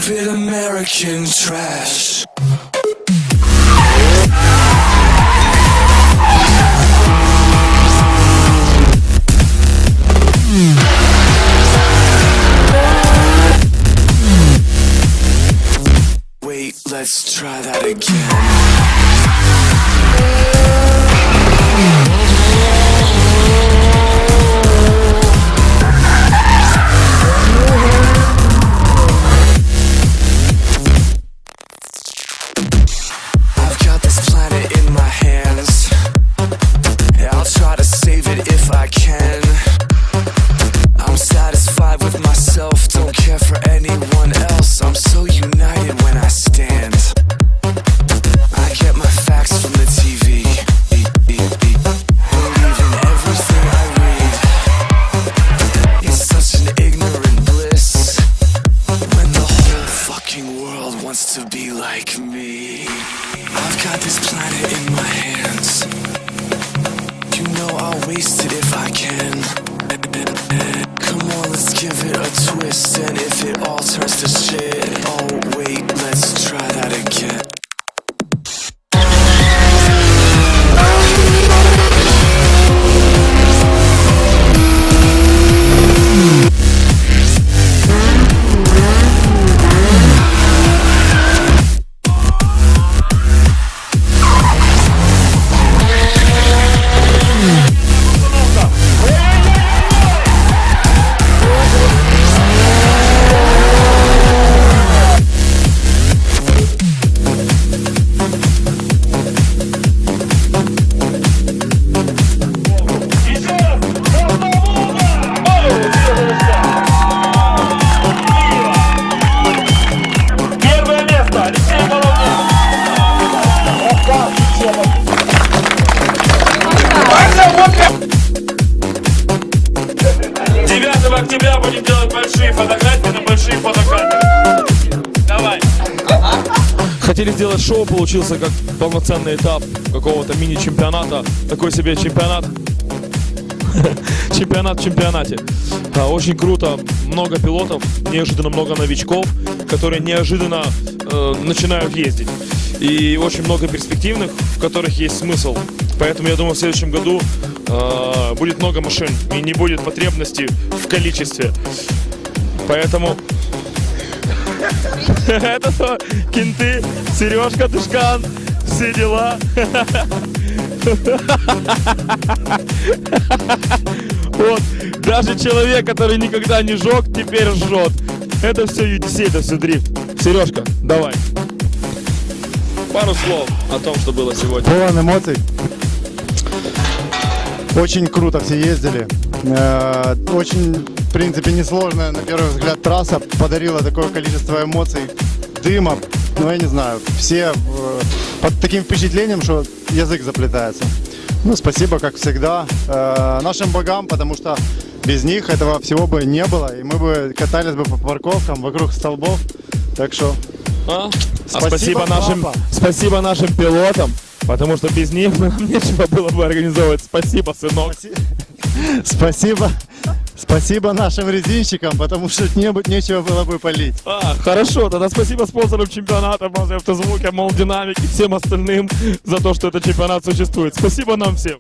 stupid American trash. Wait, let's try that again. To be like me, I've got this planet in my hands. You know I'll waste it if I can. Come on, let's give it a twist. And if it all turns to shit, oh wait, let's try that again. Октября будем делать большие фотографии на большие фотокамеры. Давай. Хотели сделать шоу, получился как полноценный этап какого-то мини-чемпионата. Такой себе чемпионат. Чемпионат в чемпионате. Очень круто. Много пилотов, неожиданно много новичков, которые неожиданно начинают ездить. И очень много перспективных, в которых есть смысл. Поэтому я думаю, в следующем году будет много машин и не будет потребности в количестве. Поэтому это то, кенты, Сережка, Тышкан, все дела. Вот, даже человек, который никогда не жег, теперь жжет. Это все UDC, это все дрифт. Сережка, давай. Пару слов о том, что было сегодня. Полон эмоций. Очень круто все ездили. Очень, в принципе, несложная, на первый взгляд, трасса подарила такое количество эмоций, дыма. Ну, я не знаю, все под таким впечатлением, что язык заплетается. Ну, спасибо, как всегда, нашим богам, потому что без них этого всего бы не было. И мы бы катались бы по парковкам, вокруг столбов. Так что спасибо нашим пилотам, потому что без них нам нечего было бы организовывать. Спасибо, сынок. Спасибо нашим резинщикам, потому что нечего было бы полить. Хорошо, тогда спасибо спонсорам чемпионата, Автозвук, Молдинамик и всем остальным за то, что этот чемпионат существует. Спасибо нам всем.